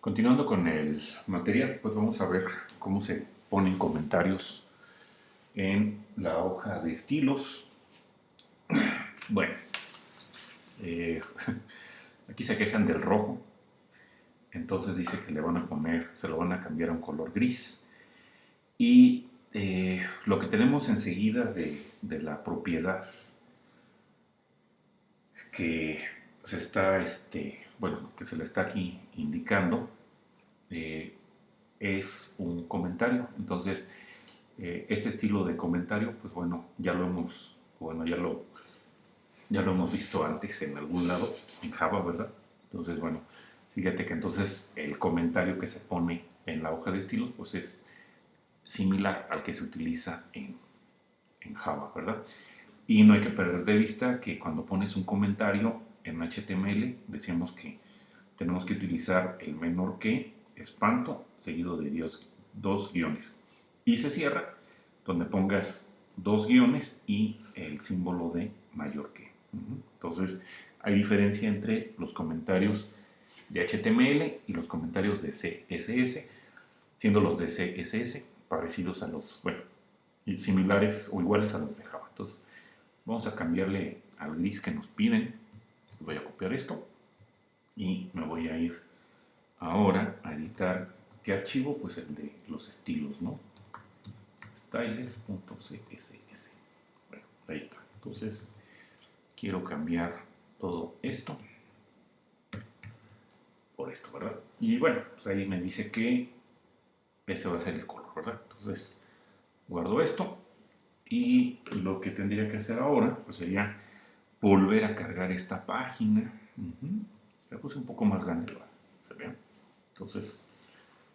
Continuando con el material, pues vamos a ver cómo se ponen comentarios en la hoja de estilos. Bueno, eh, aquí se quejan del rojo, entonces dice que le van a poner, se lo van a cambiar a un color gris. Y lo que tenemos enseguida de la propiedad que se está, bueno, que se le está aquí indicando, eh, es un comentario. Entonces, este estilo de comentario, pues bueno, ya lo hemos visto antes en algún lado, en Java, ¿verdad? Entonces, bueno, fíjate que entonces el comentario que se pone en la hoja de estilos, pues es similar al que se utiliza en Java, ¿verdad? Y no hay que perder de vista que cuando pones un comentario en HTML, decíamos que tenemos que utilizar el menor que, espanto, seguido de dos guiones. Y se cierra donde pongas dos guiones y el símbolo de mayor que. Entonces, hay diferencia entre los comentarios de HTML y los comentarios de CSS, siendo los de CSS parecidos a los, bueno, similares o iguales a los de Java. Entonces, vamos a cambiarle al gris que nos piden. Voy a copiar esto y me voy a ir ahora a editar. ¿Qué archivo? Pues el de los estilos, ¿no? Styles.css. Bueno, ahí está. Entonces, quiero cambiar todo esto por esto, ¿verdad? Y bueno, pues ahí me dice que ese va a ser el color, ¿verdad? Entonces, guardo esto y lo que tendría que hacer ahora pues sería volver a cargar esta página. La puse un poco más grande, ¿se ve? Entonces,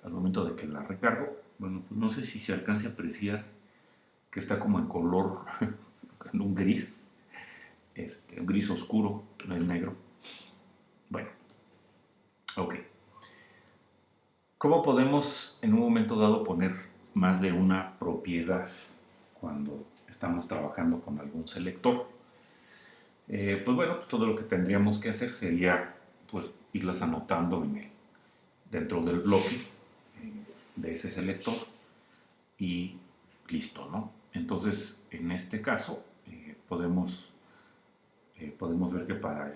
al momento de que la recargo, bueno, pues no sé si se alcance a apreciar que está como en color, en un gris, un gris oscuro, no es negro. Bueno, ok. ¿Cómo podemos en un momento dado poner más de una propiedad cuando estamos trabajando con algún selector? Pues bueno, pues todo lo que tendríamos que hacer sería pues irlas anotando dentro del bloque de ese selector y listo, ¿no? Entonces, en este caso, podemos ver que para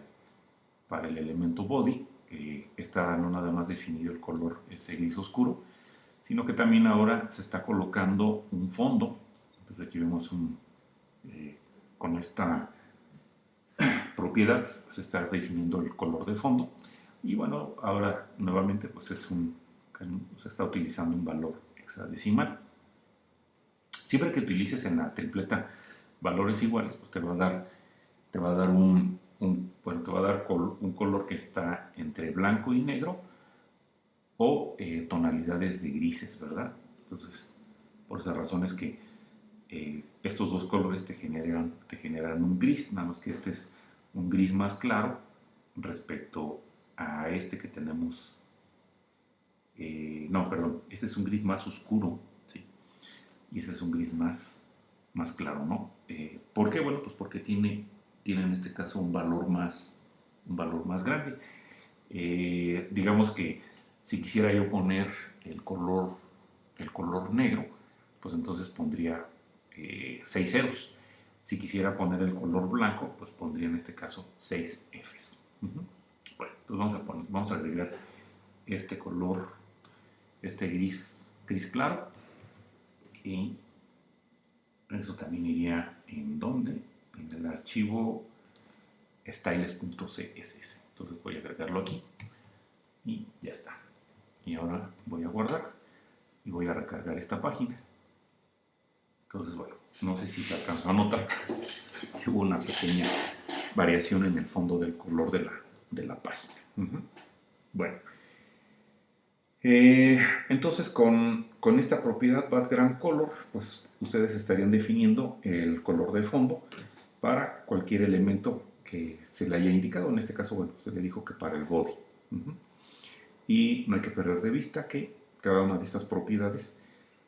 el elemento body está no nada más definido el color ese gris oscuro, sino que también ahora se está colocando un fondo. Entonces aquí vemos con esta propiedad se está definiendo el color de fondo. Y bueno, ahora nuevamente pues se está utilizando un valor hexadecimal. Siempre que utilices en la templeta valores iguales, pues te va a dar bueno, te va a dar un color que está entre blanco y negro o tonalidades de grises, ¿verdad? Entonces, por esa razón es que estos dos colores te generan un gris, nada más que este es un gris más claro respecto a este que tenemos. No, perdón, este es un gris más oscuro, ¿sí? Y este es un gris más claro, ¿no? ¿Por qué? Bueno, pues porque tiene en este caso un valor más grande. Digamos que si quisiera yo poner el color negro, pues entonces pondría 6 ceros. Si quisiera poner el color blanco, pues pondría en este caso 6 Fs. Bueno, entonces vamos a agregar este color, este gris claro, y eso también iría en donde, en el archivo styles.css. Entonces voy a agregarlo aquí y ya está. Y ahora voy a guardar y voy a recargar esta página. Entonces, bueno, no sé si se alcanzó a notar que hubo una pequeña variación en el fondo del color de la página. Bueno, entonces con esta propiedad background color, pues ustedes estarían definiendo el color de fondo para cualquier elemento que se le haya indicado. En este caso, bueno, se le dijo que para el body. Y no hay que perder de vista que cada una de estas propiedades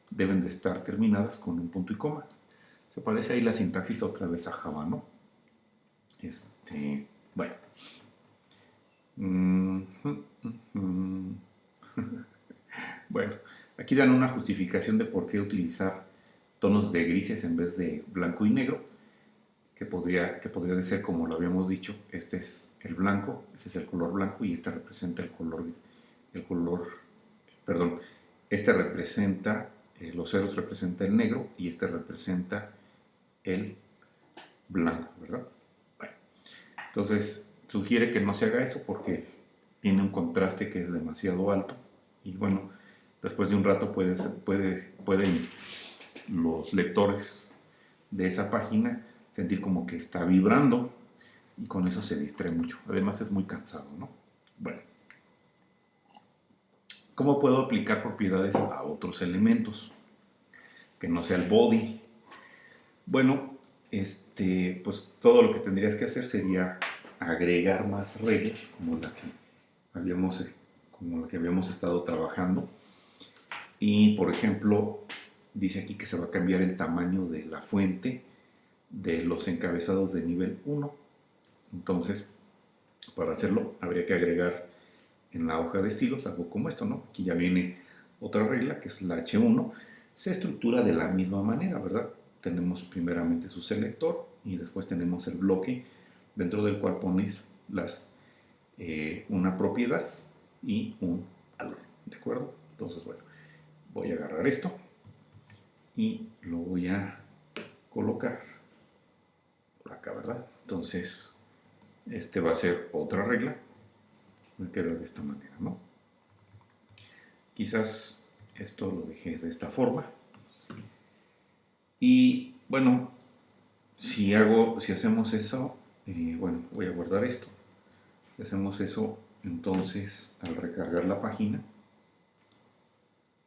deben de estar terminadas con un punto y coma. Se parece ahí la sintaxis otra vez a Java, ¿no? Bueno. Bueno, aquí dan una justificación de por qué utilizar tonos de grises en vez de blanco y negro, que podría ser como lo habíamos dicho. Este es el blanco, este es el color blanco y este representa perdón, este representa, los ceros representa el negro y este representa el blanco, ¿verdad? Bueno, entonces sugiere que no se haga eso porque tiene un contraste que es demasiado alto y bueno, después de un rato pueden los lectores de esa página sentir como que está vibrando y con eso se distrae mucho. Además es muy cansado, ¿no? Bueno, ¿cómo puedo aplicar propiedades a otros elementos que no sea el body? Bueno, pues todo lo que tendrías que hacer sería agregar más reglas como la que habíamos estado trabajando. Y por ejemplo, dice aquí que se va a cambiar el tamaño de la fuente de los encabezados de nivel 1. Entonces, para hacerlo, habría que agregar en la hoja de estilos algo como esto, ¿no? Aquí ya viene otra regla, que es la H1. Se estructura de la misma manera, ¿verdad? Tenemos primeramente su selector y después tenemos el bloque dentro del cual pones una propiedad y un valor, ¿de acuerdo? Entonces, bueno, voy a agarrar esto y lo voy a colocar por acá, ¿verdad? Entonces, este va a ser otra regla. Me quedo de esta manera, ¿no? Quizás esto lo dejé de esta forma. Y bueno, si hacemos eso, bueno, voy a guardar esto. Si hacemos eso, entonces al recargar la página,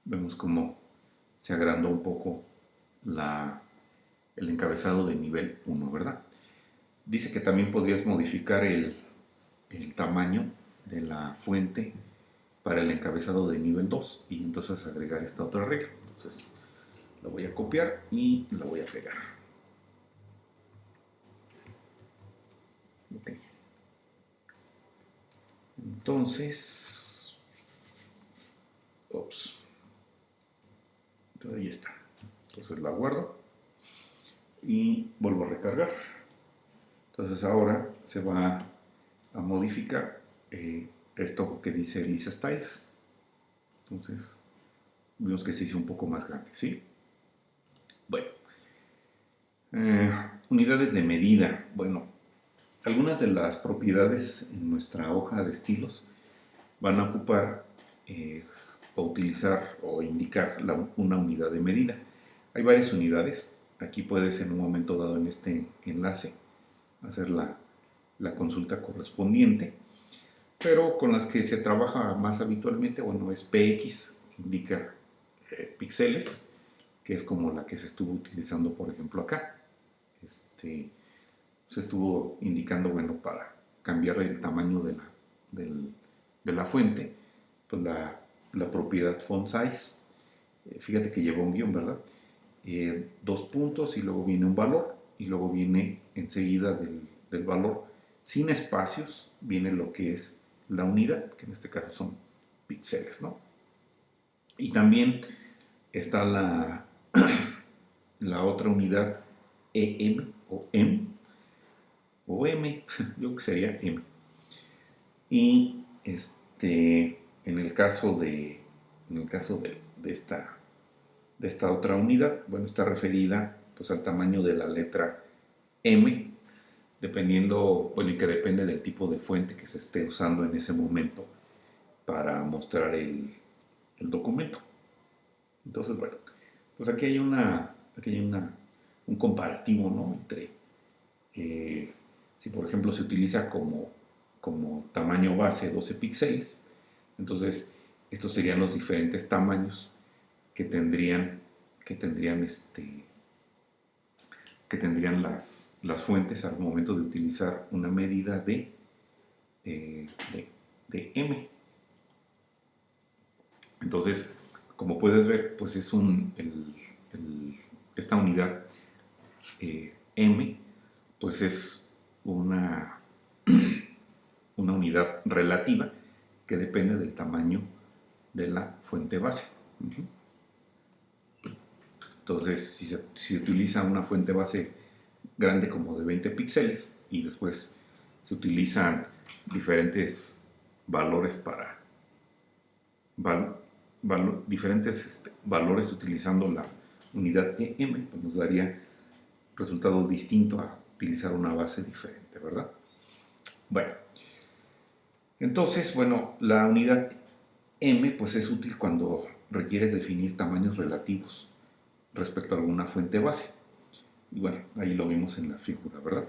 vemos cómo se agrandó un poco el encabezado de nivel 1, ¿verdad? Dice que también podrías modificar el tamaño de la fuente para el encabezado de nivel 2 y entonces agregar esta otra regla. Entonces la voy a copiar y la voy a pegar. Okay. Entonces, ahí está. Entonces la guardo y vuelvo a recargar. Entonces ahora se va a modificar esto que dice Lisa Styles. Entonces vemos que se hizo un poco más grande, ¿sí? Bueno, unidades de medida. Bueno, algunas de las propiedades en nuestra hoja de estilos van a ocupar o utilizar o indicar una unidad de medida. Hay varias unidades. Aquí puedes en un momento dado en este enlace hacer la consulta correspondiente, pero con las que se trabaja más habitualmente, bueno, es PX, que indica píxeles, que es como la que se estuvo utilizando, por ejemplo, acá. Se estuvo indicando, bueno, para cambiar el tamaño de la fuente, pues la propiedad font size, fíjate que lleva un guión, ¿verdad? 2 puntos y luego viene un valor y luego viene enseguida del valor, sin espacios, viene lo que es la unidad, que en este caso son píxeles, ¿no? Y también está la otra unidad EM o M, yo creo que sería M. Y en el caso de esta otra unidad, bueno, está referida pues al tamaño de la letra M, dependiendo, bueno, y que depende del tipo de fuente que se esté usando en ese momento para mostrar el documento. Entonces, bueno, pues aquí hay un comparativo, ¿no? Entre, si por ejemplo se utiliza como tamaño base 12 píxeles, entonces estos serían los diferentes tamaños que tendrían las fuentes al momento de utilizar una medida de M. Entonces, como puedes ver, pues es esta unidad M, pues es una unidad relativa que depende del tamaño de la fuente base. Ujú. Entonces, si se utiliza una fuente base grande como de 20 píxeles y después se utilizan diferentes valores para diferentes valores utilizando la unidad EM, pues nos daría resultado distinto a utilizar una base diferente, ¿verdad? Bueno, entonces, bueno, la unidad M pues es útil cuando requieres definir tamaños relativos respecto a alguna fuente base. Y bueno, ahí lo vimos en la figura, ¿verdad?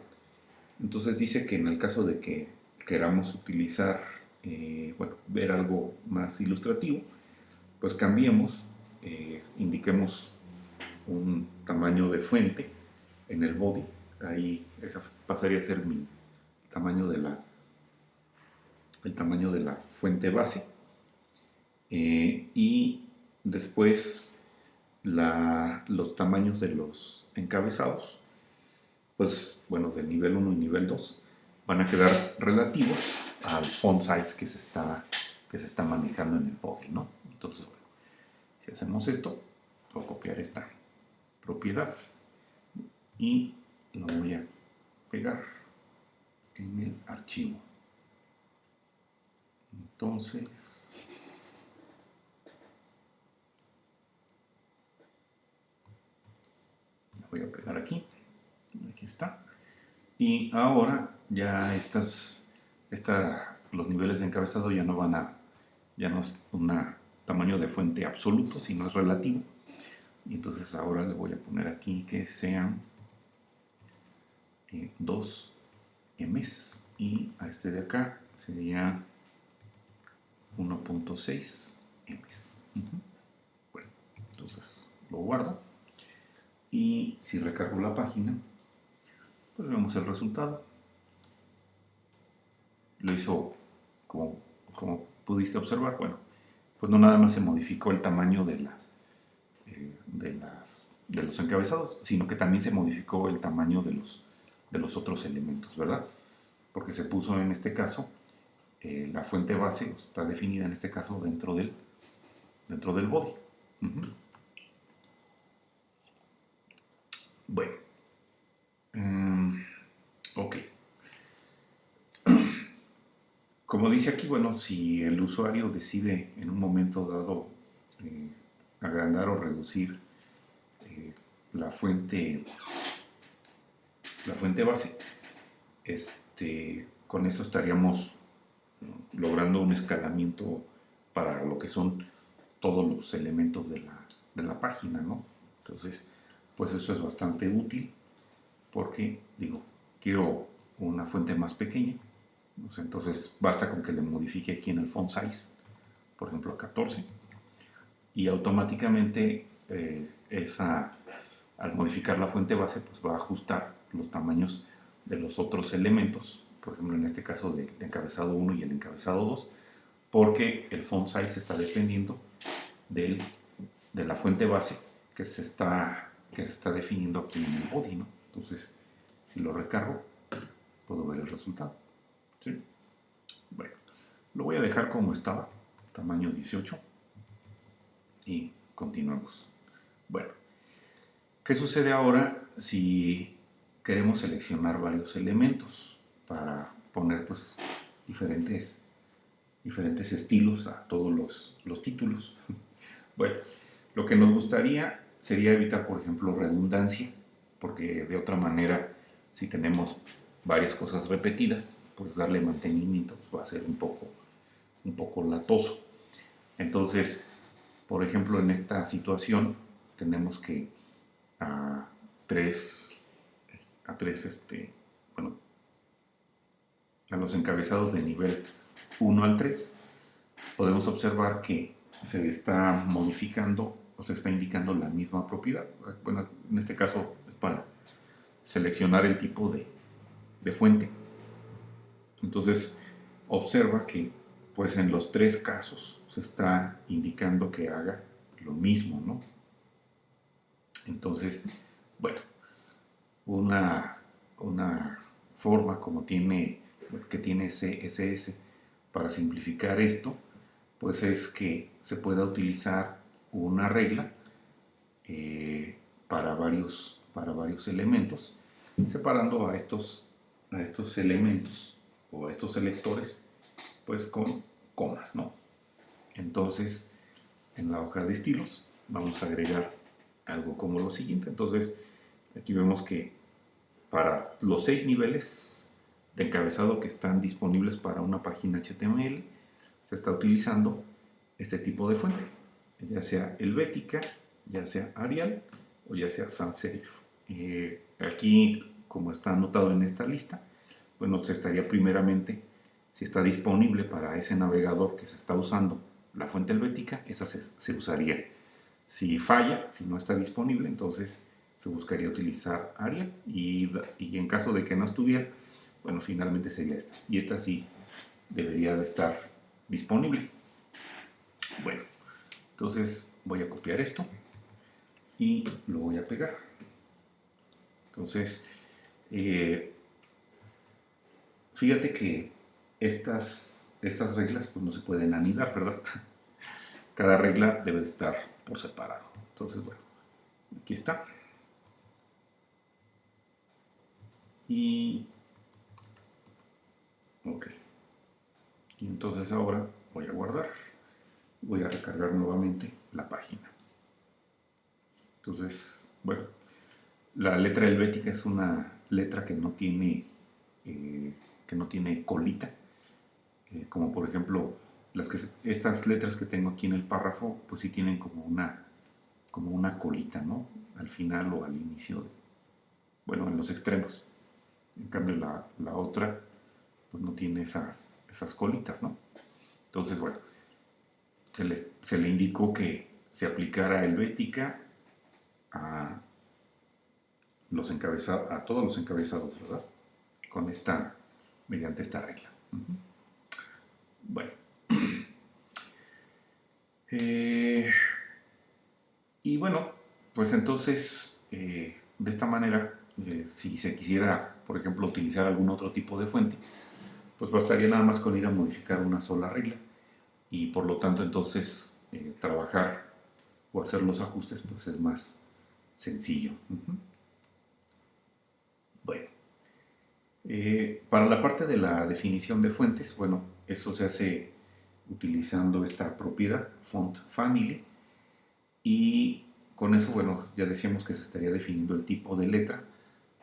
Entonces dice que en el caso de que queramos utilizar, bueno, ver algo más ilustrativo, pues cambiemos, indiquemos un tamaño de fuente en el body. Ahí esa pasaría a ser mi tamaño el tamaño de la fuente base. Y después los tamaños de los encabezados, pues bueno, del nivel 1 y nivel 2 van a quedar relativos al font size que se está manejando en el body, ¿no? Entonces, bueno, si hacemos esto, voy a copiar esta propiedad y lo voy a pegar en el archivo. Entonces, lo voy a pegar aquí. Aquí está. Y ahora ya los niveles de encabezado ya no es un tamaño de fuente absoluto, sino es relativo. Y entonces ahora le voy a poner aquí que sean 2 Ms y a este de acá sería 1.6 Ms. Bueno, entonces lo guardo y si recargo la página, pues vemos el resultado. Lo hizo como pudiste observar. Bueno, pues no nada más se modificó el tamaño de los encabezados, sino que también se modificó el tamaño de los otros elementos, ¿verdad? Porque se puso en este caso la fuente base, está definida en este caso dentro del body. Bueno, ok. Como dice aquí, bueno, si el usuario decide en un momento dado agrandar o reducir eh, la fuente base, con eso estaríamos logrando un escalamiento para lo que son todos los elementos de la página, ¿no? Entonces, pues eso es bastante útil porque, digo, quiero una fuente más pequeña, pues entonces basta con que le modifique aquí en el font size, por ejemplo a 14, y automáticamente al modificar la fuente base, pues va a ajustar los tamaños de los otros elementos, por ejemplo en este caso del encabezado 1 y el encabezado 2, porque el font size está dependiendo de la fuente base que se está definiendo aquí en el body, ¿no? Entonces, si lo recargo, puedo ver el resultado. ¿Sí? Bueno, lo voy a dejar como estaba, tamaño 18, y continuamos. Bueno, ¿qué sucede ahora si queremos seleccionar varios elementos para poner pues diferentes estilos a todos los títulos? Bueno, lo que nos gustaría sería evitar, por ejemplo, redundancia, porque de otra manera, si tenemos varias cosas repetidas, pues darle mantenimiento pues, va a ser un poco latoso. Entonces, por ejemplo, en esta situación tenemos que a tres, bueno, a los encabezados de nivel 1 al 3, podemos observar que se está modificando o se está indicando la misma propiedad. Bueno, en este caso es para seleccionar el tipo de fuente. Entonces, observa que pues en los tres casos se está indicando que haga lo mismo, ¿no? Entonces, bueno, una forma que tiene CSS para simplificar esto, pues es que se pueda utilizar una regla para varios elementos, separando a estos elementos o a estos selectores pues con comas, ¿no? Entonces, en la hoja de estilos vamos a agregar algo como lo siguiente. Entonces, aquí vemos que para los 6 niveles de encabezado que están disponibles para una página HTML, se está utilizando este tipo de fuente, ya sea Helvética, ya sea Arial o ya sea sans serif. Aquí, como está anotado en esta lista, bueno, se estaría primeramente, si está disponible para ese navegador que se está usando la fuente helvética, esa se usaría. Si falla, si no está disponible, entonces se buscaría utilizar Arial y en caso de que no estuviera, bueno, finalmente sería esta. Y esta sí debería de estar disponible. Bueno, entonces voy a copiar esto y lo voy a pegar. Entonces, fíjate que estas reglas pues no se pueden anidar, ¿verdad? Cada regla debe estar por separado. Entonces, bueno, aquí está. Y, ok. Y entonces ahora voy a guardar. Voy a recargar nuevamente la página. Entonces, bueno, la letra helvética es una letra que no tiene colita, como por ejemplo estas letras que tengo aquí en el párrafo, pues sí tienen como una colita, ¿no? Al final o al inicio, bueno, en los extremos. En cambio la otra, pues no tiene esas colitas, ¿no? Entonces, bueno, se le indicó que se aplicara helvética a todos los encabezados, ¿verdad? Mediante esta regla. Bueno. Y bueno, pues entonces, de esta manera, si se quisiera, por ejemplo, utilizar algún otro tipo de fuente, pues bastaría nada más con ir a modificar una sola regla y por lo tanto entonces trabajar o hacer los ajustes pues es más sencillo. Bueno, para la parte de la definición de fuentes, bueno, eso se hace utilizando esta propiedad, font family, y con eso, bueno, ya decíamos que se estaría definiendo el tipo de letra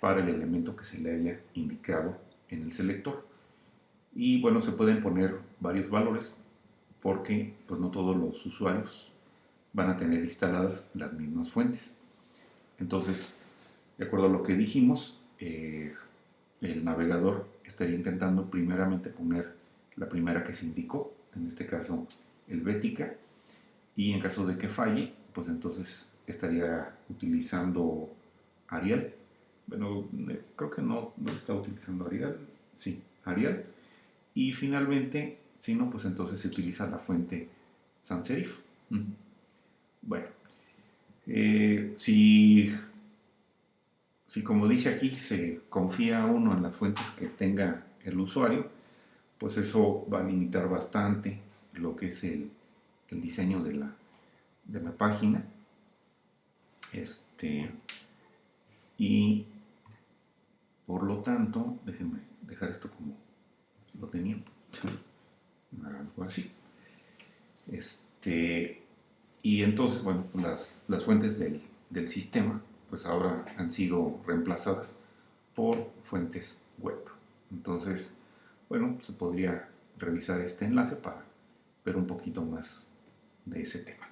para el elemento que se le haya indicado en el selector. Y bueno, se pueden poner varios valores porque pues no todos los usuarios van a tener instaladas las mismas fuentes. Entonces, de acuerdo a lo que dijimos, el navegador estaría intentando primeramente poner la primera que se indicó, en este caso helvética, y en caso de que falle, pues entonces estaría utilizando Arial. Bueno, creo que no está utilizando Arial. Sí, Arial. Y finalmente, si no, pues entonces se utiliza la fuente sans serif. Bueno, si como dice aquí, se confía uno en las fuentes que tenga el usuario, pues eso va a limitar bastante lo que es el diseño de la página. Y por lo tanto, déjenme dejar esto como lo tenía, algo así. Y entonces, bueno, las fuentes del sistema, pues ahora han sido reemplazadas por fuentes web. Entonces, bueno, se podría revisar este enlace para ver un poquito más de ese tema.